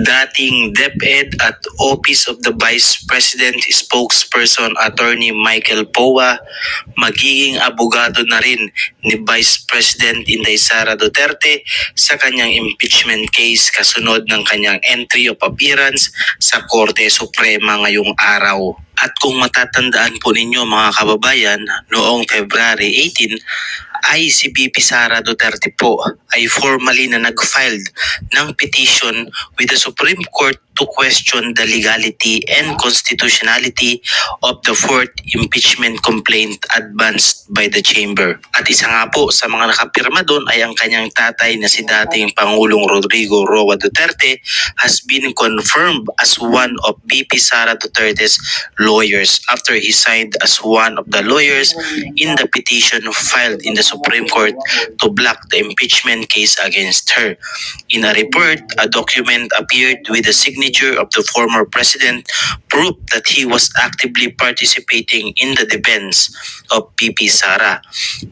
Dating DepEd at Office of the Vice President Spokesperson Attorney Michael Poa, magiging abogado na rin ni Vice President Inday Sara Duterte sa kanyang impeachment case kasunod ng kanyang entry of appearance sa Korte Suprema ngayong araw. At kung matatandaan po ninyo mga kababayan, noong February 18, ay si VP Sara Duterte po ay formally na nag-filed ng petition with the Supreme Court to question the legality and constitutionality of the fourth impeachment complaint advanced by the chamber. At isa nga po sa mga nakapirma doon ay ang kanyang tatay na si dating Pangulong Rodrigo Roa Duterte has been confirmed as one of VP Sara Duterte's lawyers after he signed as one of the lawyers in the petition filed in the Supreme Court to block the impeachment case against her. In a report, a document appeared with the signature of the former president proved that he was actively participating in the defense of VP Sara.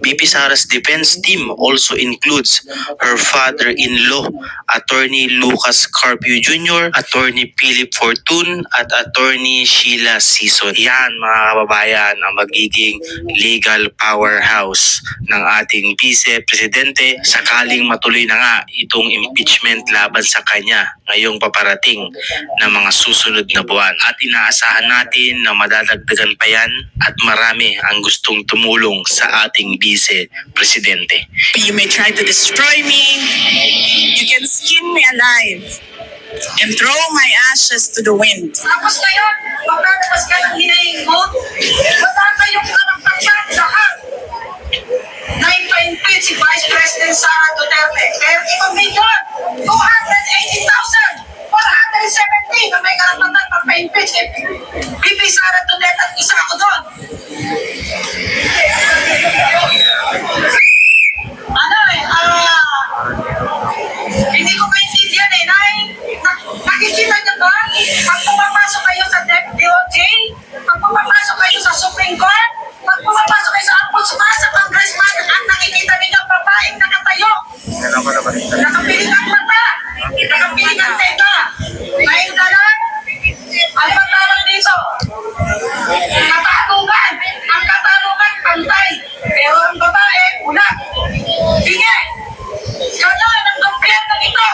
VP Sara's defense team also includes her father-in-law, Attorney Lucas Carpio Jr., Attorney Philip Fortun, at Attorney Sheila Sison. Yan mga kababayan ang magiging legal powerhouse ng ating vice-presidente sakaling matuloy na nga itong impeachment laban sa kanya ngayong paparating na mga susunod na buwan. At inaasahan natin na madadagdagan pa yan at marami ang gustong tumulong sa ating vice-presidente. You may try to destroy me, you can skin me alive and throw my ashes to the wind. Tapos ngayon, maglalabas ka ng hinaing mo, wala kayong karapatan lahat na ipa-impeach si Vice President Sara Duterte. 30 million, 280,470 na may karapatan magpa-impeach eh. VP Sara Duterte at isa ako doon. Hindi ko maintindihan eh, nakikita niyo ba? Pag pumapasok kayo sa DOJ, pag pumapasok kayo sa Supreme Court, pag pumapasok kayo sa Ombudsman, sa Congressman, ang nakikita ninyo babaeng nakatayo. Nakapiling ang mata, nakapiling ang teka. Ngayon na lang, ano ba tawag dito? Katarungan. Ang katarungan, pantay. Pero ang babae, ulat. Sige, gano'n ang gobyerno ito.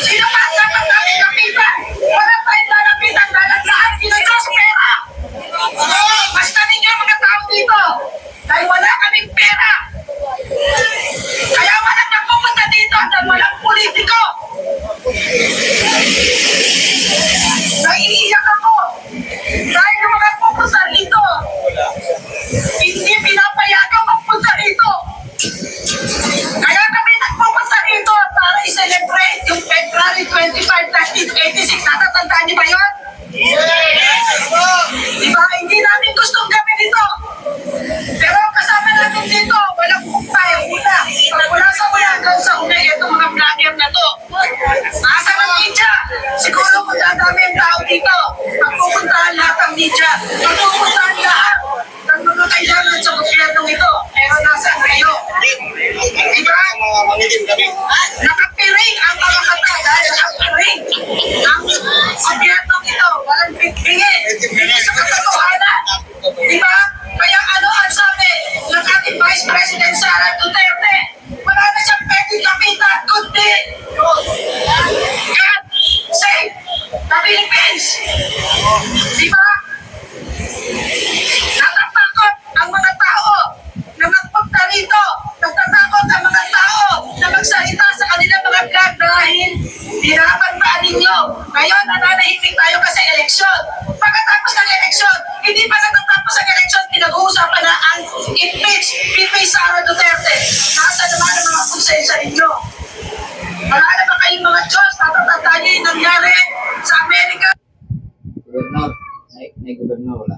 Sino pa dapat namin kapitan? Wala tayong lalapitan, lahat ginagos pera. Basta ninyo mga tao dito, dahil wala kaming pera. Kaya walang nagpupunta dito dahil walang politiko. Naiiyak ako dahil yung mga pupunta dito, hindi pinapayagang magpunta dito. Kaya kami nagpupunta dito para i-celebrate yung February 25, 1986. Natatandaan niyo ba yun? Diba? Hindi namin gustong gawin ito. Pero kasama natin dito, walang puntay. Wala sa hanggang sa una itong mga vlogger na to. Asa ng media? Siguro kung dadami ang tao dito, magpupuntahan lahat ang media. Magpupuntahan lahat ng mga kailangan sa gobyernong ito. Pero nasaan kayo? Diba? Nakapiring ang mga kata dahil nakapiring ang gobyernong ito. Walang bigpingin. Hindi sa katotohanan. Diba? Kaya ano ang sabi ng ating Vice President Sara Duterte? Wala na siyang pwedeng kapitan kundi God save the Philippines. Diba? Natatakot ang mga tao na magpunta rito. Natatakot ang mga tao na magsalita sa kanilang mga vlog dahil dinapandaan ninyo. Ngayon, nananahimik tayo kasi eleksyon. Pagkatapos ng eleksyon, hindi pa natatapos ang eleksyon, pinag-uusapan na ang impeach VP Sara Duterte. Nasa naman ang mga konsensya ninyo. Wala naman kayong mga Diyos, natatandaan niyo yung nangyari sa Amerika. Gobernador, may gobernador wala.